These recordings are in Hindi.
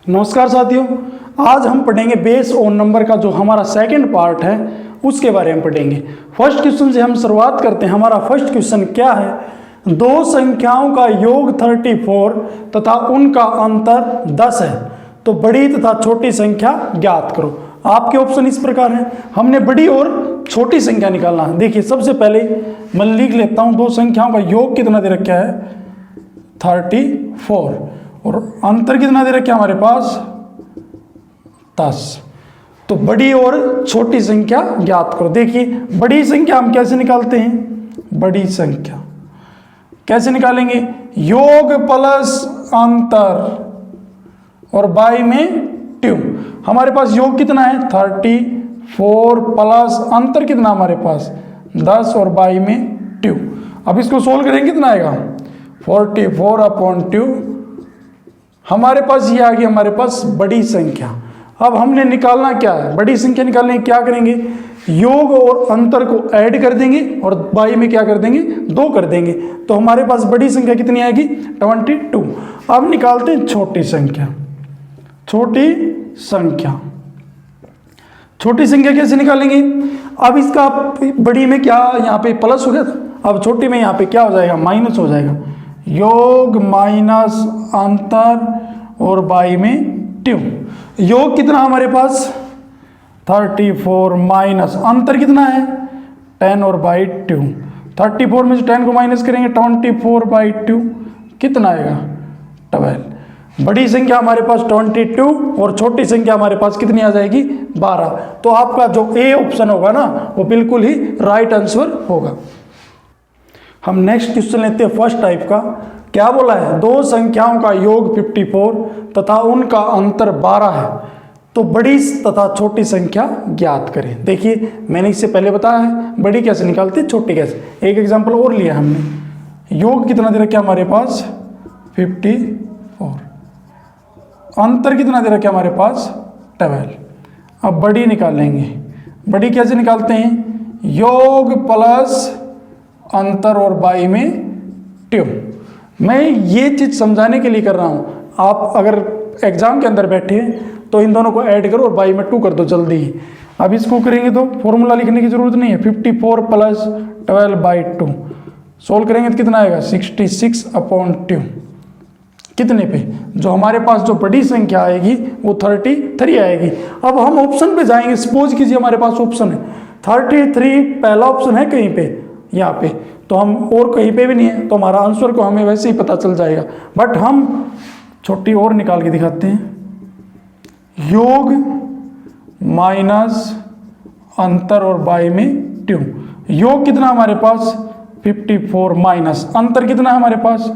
नमस्कार साथियों, आज हम पढ़ेंगे बेस और नंबर का जो हमारा सेकंड पार्ट है उसके बारे में पढ़ेंगे। फर्स्ट क्वेश्चन से हम शुरुआत करते हैं। हमारा फर्स्ट क्वेश्चन क्या है? दो संख्याओं का योग 34 तथा उनका अंतर 10 है, तो बड़ी तथा छोटी संख्या ज्ञात करो। आपके ऑप्शन इस प्रकार हैं। हमने बड़ी और छोटी संख्या निकालना है। देखिए, सबसे पहले मैं लिख लेता हूं, दो संख्याओं का योग कितना दे रखा है 34 और अंतर कितना दे रखा है हमारे पास 10। तो बड़ी और छोटी संख्या ज्ञात करो। देखिए, बड़ी संख्या हम कैसे निकालते हैं? बड़ी संख्या कैसे निकालेंगे? योग प्लस अंतर और बाई में ट्यू। हमारे पास योग कितना है 34 प्लस अंतर कितना हमारे पास 10 और बाई में ट्यू। अब इसको सोल्व करेंगे, कितना आएगा 44/2। हमारे पास ये आ गई हमारे पास बड़ी संख्या। अब हमने निकालना क्या है? बड़ी संख्या निकालने क्या करेंगे? योग और अंतर को ऐड कर देंगे और बाई में क्या कर देंगे 2 कर देंगे। तो हमारे पास बड़ी संख्या कितनी आएगी 22। अब निकालते हैं छोटी संख्या। छोटी संख्या कैसे निकालेंगे? अब इसका बड़ी में क्या यहाँ पे प्लस हो गया था, अब छोटी में यहाँ पे क्या हो जाएगा माइनस हो जाएगा। योग माइनस अंतर और बाई में ट्यू। योग कितना हमारे पास 34 माइनस अंतर कितना है 10 और बाई ट्यू। 34 में से 10 को माइनस करेंगे 24/2 कितना आएगा 12। बड़ी संख्या हमारे पास 22 और छोटी संख्या हमारे पास कितनी आ जाएगी 12। तो आपका जो ए ऑप्शन होगा ना वो बिल्कुल ही राइट आंसर होगा। हम नेक्स्ट क्वेश्चन लेते हैं फर्स्ट टाइप का। क्या बोला है? दो संख्याओं का योग 54 तथा उनका अंतर 12 है, तो बड़ी तथा छोटी संख्या ज्ञात करें। देखिए, मैंने इससे पहले बताया है बड़ी कैसे निकालते हैं, छोटी कैसे। एक एग्जांपल और लिया हमने। योग कितना दे रखा है हमारे पास 54, अंतर कितना दे रखा है हमारे पास 12। अब बड़ी निकालेंगे। बड़ी कैसे निकालते हैं? योग प्लस अंतर और बाई में ट्यू। मैं ये चीज समझाने के लिए कर रहा हूं। आप अगर एग्जाम के अंदर बैठे हैं तो इन दोनों को ऐड करो और बाई में 2 कर दो जल्दी ही। अब इसको करेंगे तो फॉर्मूला लिखने की जरूरत नहीं है। 54 + 12/2 सोल्व करेंगे तो कितना आएगा 66/2। कितने पे? जो हमारे पास जो बड़ी संख्या आएगी वो 33 आएगी। अब हम ऑप्शन पे जाएंगे। सपोज कीजिए हमारे पास ऑप्शन है 33, पहला ऑप्शन है कहीं पे यहाँ पे, तो हम और कहीं पे भी नहीं है, तो हमारा आंसर को हमें वैसे ही पता चल जाएगा। बट हम छोटी और निकाल के दिखाते हैं। योग माइनस अंतर और बाई में ट्यू। योग कितना हमारे पास 54 माइनस अंतर कितना है हमारे पास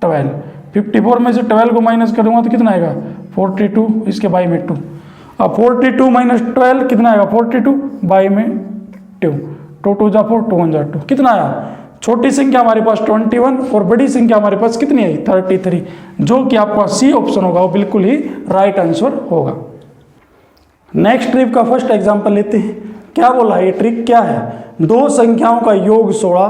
12। 54 में से 12 को माइनस करूंगा तो कितना आएगा 42, इसके बाई में 2। अब 42 माइनस 12 कितना आएगा 42 बाई में 2। 2 2 जा 4, 2 1 जा 2 कितना आया? छोटी संख्या हमारे पास 21 और बड़ी संख्या हमारे पास कितनी आई 33, जो कि आपका सी ऑप्शन होगा वो बिल्कुल ही राइट आंसर होगा। नेक्स्ट ट्रिक का फर्स्ट एग्जांपल लेते हैं। क्या बोला है? ये ट्रिक क्या है? दो संख्याओं का योग 16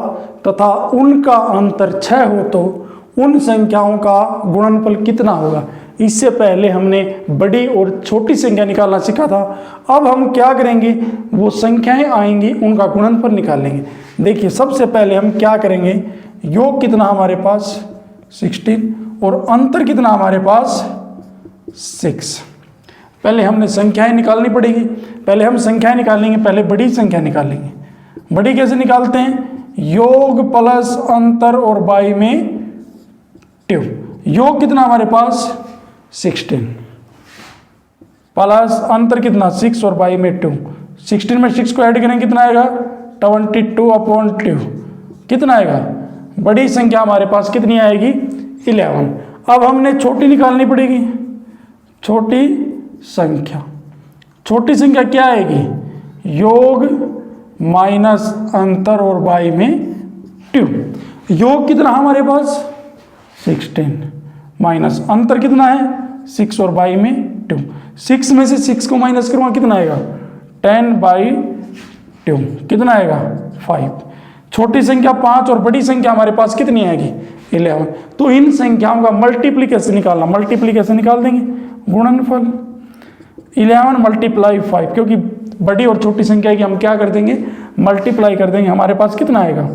तथा उनका अंतर 6 हो, तो उन संख्याओं का गुणनफल कितना होगा? इससे पहले हमने बड़ी और छोटी संख्या निकालना सीखा था। अब हम क्या करेंगे, वो संख्याएं आएंगी उनका गुणनफल निकालेंगे। देखिए, सबसे पहले हम क्या करेंगे, योग कितना हमारे पास 16 और अंतर कितना हमारे पास 6। पहले हमने संख्याएं निकालनी पड़ेगी। पहले हम संख्याएं निकालेंगे, पहले बड़ी संख्या निकालेंगे। बड़ी कैसे निकालते हैं? योग प्लस अंतर और बाई में ट्यू। योग कितना हमारे पास 16 प्लस अंतर कितना 6 और बाई में 2। 16 में 6 को ऐड करेंगे कितना आएगा 22/2 कितना आएगा? बड़ी संख्या हमारे पास कितनी आएगी 11। अब हमने छोटी निकालनी पड़ेगी। छोटी संख्या क्या आएगी? योग माइनस अंतर और बाई में ट्यू। योग कितना हमारे पास 16 माइनस अंतर कितना है 6 और बाई में 2। 6 में से 6 को माइनस करूँगा कितना आएगा 10/2 कितना आएगा 5। छोटी संख्या 5 और बड़ी संख्या हमारे पास कितनी आएगी 11। तो इन संख्याओं का मल्टीप्लिकेशन निकालना, मल्टीप्लिकेशन निकाल देंगे, गुणनफल 11 मल्टीप्लाई 5, क्योंकि बड़ी और छोटी संख्या की हम क्या कर देंगे, मल्टीप्लाई कर देंगे। हमारे पास कितना आएगा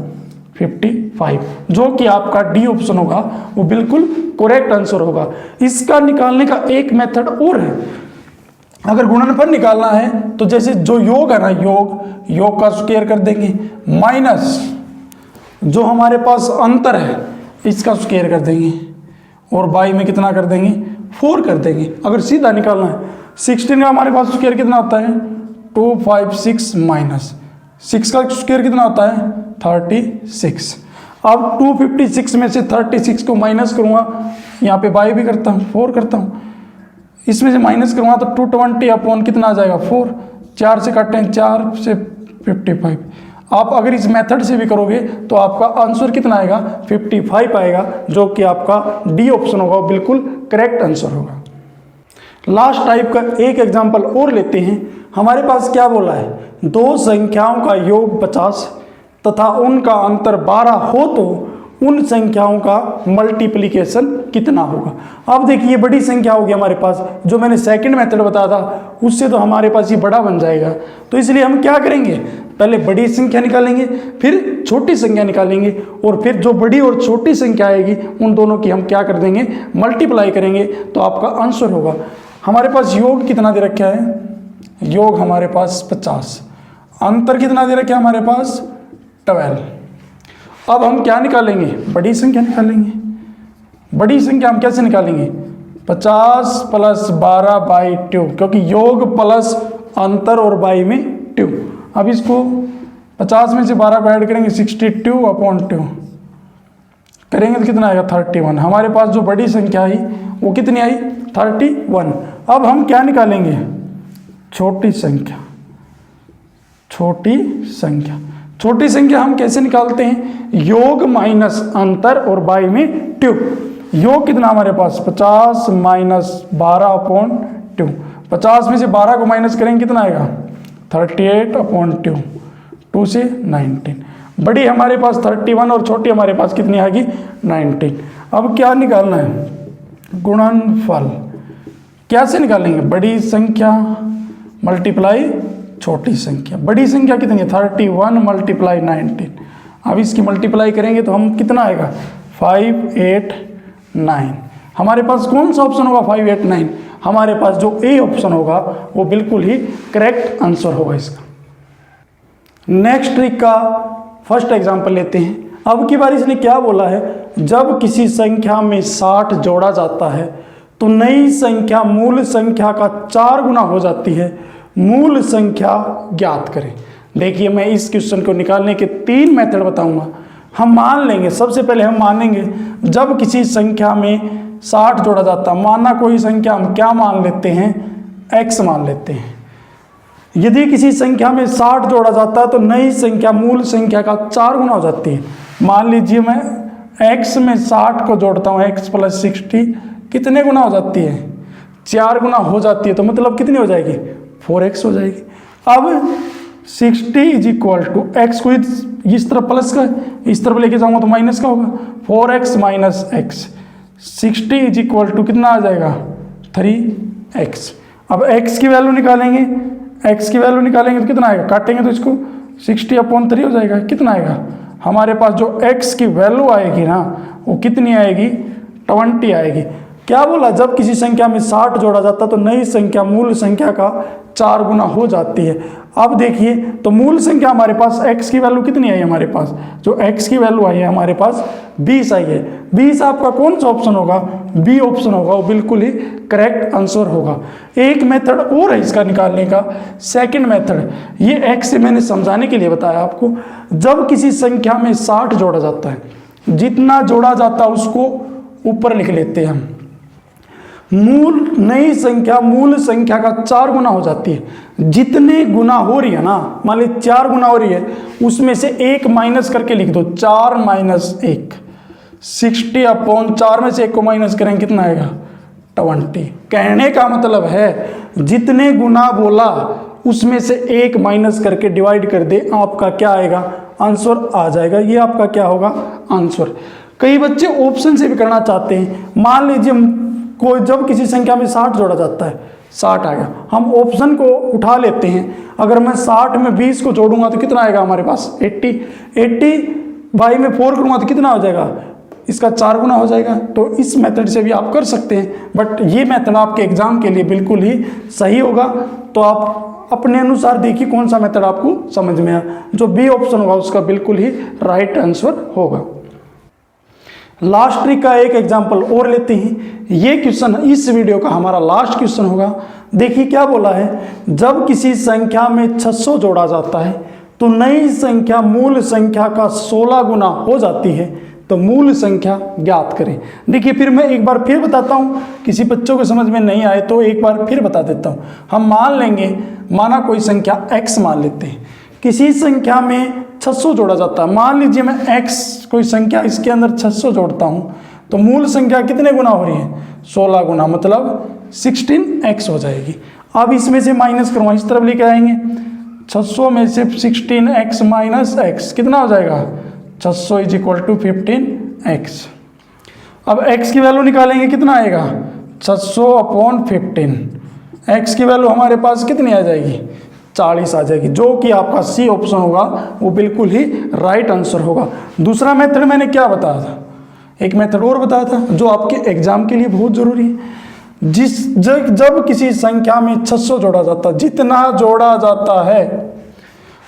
55, जो कि आपका डी ऑप्शन होगा वो बिल्कुल करेक्ट आंसर होगा। इसका निकालने का एक मेथड और है। अगर गुणनफल निकालना है तो जैसे जो योग है ना, योग का स्क्वायर कर देंगे, माइनस जो हमारे पास अंतर है इसका स्क्वायर कर देंगे, और बाई में कितना कर देंगे 4 कर देंगे। अगर सीधा निकालना है 16 का हमारे पास स्क्वायर कितना होता है 256 माइनस 6 का स्क्वायर कितना होता है 36। अब 256 में से 36 को माइनस करूँगा, यहाँ पे बाई भी करता हूँ 4 करता हूँ, इसमें से माइनस करूँगा तो 220 अपॉन कितना आ जाएगा 4, 4 से काटते हैं 4 से 55। आप अगर इस मेथड से भी करोगे तो आपका आंसर कितना आएगा 55 आएगा, जो कि आपका डी ऑप्शन होगा बिल्कुल करेक्ट आंसर होगा। लास्ट टाइप का एक एग्जांपल और लेते हैं। हमारे पास क्या बोला है, दो संख्याओं का योग 50 तथा उनका अंतर 12 हो तो उन संख्याओं का मल्टीप्लिकेशन कितना होगा। अब देखिए बड़ी संख्या होगी हमारे पास, जो मैंने सेकंड मेथड बताया था उससे तो हमारे पास ये बड़ा बन जाएगा, तो इसलिए हम क्या करेंगे, पहले बड़ी संख्या निकालेंगे फिर छोटी संख्या निकालेंगे, और फिर जो बड़ी और छोटी संख्या आएगी उन दोनों की हम क्या कर देंगे मल्टीप्लाई करेंगे, तो आपका आंसर होगा। हमारे पास योग कितना दे रखा है, योग हमारे पास 50, अंतर कितना दे रखा है हमारे पास 12। अब हम क्या निकालेंगे, बड़ी संख्या निकालेंगे। बड़ी संख्या हम कैसे निकालेंगे, 50 प्लस 12 बाई 2, क्योंकि योग प्लस अंतर और बाई में 2। अब इसको 50 में से 12 को ऐड करेंगे 62 अपॉन 2 करेंगे तो कितना आएगा 31। हमारे पास जो बड़ी संख्या आई वो कितनी आई 31। अब हम क्या निकालेंगे, छोटी संख्या। छोटी संख्या, छोटी संख्या हम कैसे निकालते हैं, योग माइनस अंतर और बाई में 2। योग कितना हमारे पास 50 माइनस 12 अपॉन 2, 50 में से 12 को माइनस करेंगे कितना आएगा 38 अपॉन 2, 2 से 19। बड़ी हमारे पास 31 और छोटी हमारे पास कितनी आएगी 19। अब क्या निकालना है, गुणनफल कैसे निकालेंगे, बड़ी संख्या मल्टीप्लाई छोटी संख्या। बड़ी संख्या कितनी है 31 मल्टीप्लाई 19। अब इसकी मल्टीप्लाई करेंगे तो हम कितना आएगा 589। हमारे पास कौन सा ऑप्शन होगा 589, हमारे पास जो ए ऑप्शन होगा वो बिल्कुल ही करेक्ट आंसर होगा इसका। नेक्स्ट ट्रिक का फर्स्ट एग्जांपल लेते हैं। अब की बार इसने क्या बोला है, जब किसी संख्या में 60 जोड़ा जाता है तो नई संख्या मूल संख्या का 4 गुना हो जाती है, मूल संख्या ज्ञात करें। देखिए मैं इस क्वेश्चन को निकालने के 3 मेथड बताऊंगा। हम मान लेंगे, सबसे पहले हम मानेंगे जब किसी संख्या में 60 जोड़ा जाता है, माना कोई संख्या हम क्या मान लेते हैं x मान लेते हैं। यदि किसी संख्या में 60 जोड़ा जाता है तो नई संख्या मूल संख्या का 4 गुना हो जाती है। मान लीजिए मैं x में 60 को जोड़ता हूँ, x प्लस 60 कितने गुना हो जाती है 4 गुना हो जाती है, तो मतलब कितनी हो जाएगी 4x हो जाएगी। अब 60 इज इक्वल टू एक्स को इस तरफ प्लस का, इस तरफ लेके जाऊंगा तो माइनस का होगा, 4x minus x. 60 is equal to कितना आ जाएगा 3x। अब x की वैल्यू निकालेंगे, x की वैल्यू निकालेंगे तो कितना आएगा, काटेंगे तो इसको 60 अपॉन 3 हो जाएगा। कितना आएगा हमारे पास जो x की वैल्यू आएगी ना वो कितनी आएगी 20 आएगी। क्या बोला, जब किसी संख्या में 60 जोड़ा जाता है तो नई संख्या मूल संख्या का 4 गुना हो जाती है। अब देखिए तो मूल संख्या हमारे पास x की वैल्यू कितनी आई, हमारे पास जो x की वैल्यू आई है हमारे पास 20 आई है। 20 आपका कौन सा ऑप्शन होगा, बी ऑप्शन होगा, वो बिल्कुल ही करेक्ट आंसर होगा। एक मेथड और है इसका निकालने का, सेकंड मेथड, ये x से मैंने समझाने के लिए बताया आपको। जब किसी संख्या में 60 जोड़ा जाता है, जितना जोड़ा जाता है उसको ऊपर लिख लेते हैं हम, मूल नई संख्या मूल संख्या का 4 गुना हो जाती है। जितने गुना हो रही है ना, मान ली 4 गुना हो रही है, उसमें से 1 माइनस करके लिख दो, 4 माइनस 1। 60 अपॉन 4 में से 1 को माइनस करेंगे कितना आएगा 20। कहने का मतलब है जितने गुना बोला उसमें से 1 माइनस करके डिवाइड कर दे, आपका क्या आएगा आंसर आ जाएगा। ये आपका क्या होगा आंसर। कई बच्चे ऑप्शन से भी करना चाहते हैं। मान लीजिए कोई जब किसी संख्या में 60 जोड़ा जाता है, 60 आ गया, हम ऑप्शन को उठा लेते हैं। अगर मैं 60 में 20 को जोड़ूंगा तो कितना आएगा हमारे पास 80 बाई में 4 करूँगा तो कितना हो जाएगा, इसका 4 गुना हो जाएगा। तो इस मेथड से भी आप कर सकते हैं, बट ये मेथड आपके एग्जाम के लिए बिल्कुल ही सही होगा। तो आप अपने अनुसार देखिए कौन सा मेथड आपको समझ में आया। जो बी ऑप्शन होगा उसका बिल्कुल ही राइट आंसर होगा। लास्ट ट्रिक का एक एग्जाम्पल और लेते हैं। ये क्वेश्चन इस वीडियो का हमारा लास्ट क्वेश्चन होगा। देखिए क्या बोला है, जब किसी संख्या में 600 जोड़ा जाता है तो नई संख्या मूल संख्या का 16 गुना हो जाती है, तो मूल संख्या ज्ञात करें। देखिए फिर मैं एक बार फिर बताता हूँ, किसी बच्चों को समझ में नहीं आए तो एक बार फिर बता देता हूँ। हम मान लेंगे, माना कोई संख्या x मान लेते हैं, किसी संख्या में 600 जोड़ा जाता है। मान लीजिए मैं x कोई संख्या इसके अंदर 600 जोड़ता हूँ तो मूल संख्या कितने गुना हो रही है, 16 गुना, मतलब 16x हो जाएगी। अब इसमें से माइनस करूँगा, इस तरफ लेके आएंगे, 600 में से 16x माइनस x कितना हो जाएगा, 600 इज इक्वल टू 15x। अब x की वैल्यू निकालेंगे, कितना आएगा 600 अपॉन 15। x की वैल्यू हमारे पास कितनी आ जाएगी, 40 आ जाएगी, जो कि आपका सी ऑप्शन होगा वो बिल्कुल ही राइट आंसर होगा। दूसरा मेथड मैंने क्या बताया था, एक मेथड और बताया था जो आपके एग्जाम के लिए बहुत जरूरी है। जब किसी संख्या में 600 जोड़ा जाता है, जितना जोड़ा जाता है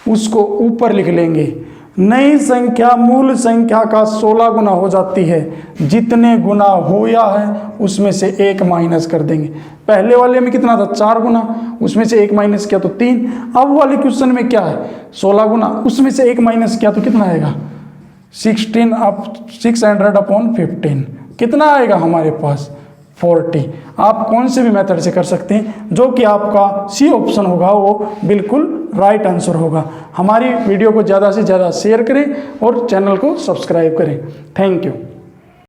उसको ऊपर लिख लेंगे, नई संख्या मूल संख्या का 16 गुना हो जाती है, जितने गुना होया है उसमें से 1 माइनस कर देंगे। पहले वाले में कितना था, 4 गुना, उसमें से 1 माइनस किया तो 3। अब वाले क्वेश्चन में क्या है, 16 गुना, उसमें से 1 माइनस किया तो कितना आएगा 16 अब 600 अपॉन 15 कितना आएगा हमारे पास 40। आप कौन से भी मेथड से कर सकते हैं, जो कि आपका सी ऑप्शन होगा वो बिल्कुल राइट आंसर होगा। हमारी वीडियो को ज़्यादा से ज़्यादा शेयर करें और चैनल को सब्सक्राइब करें। Thank you.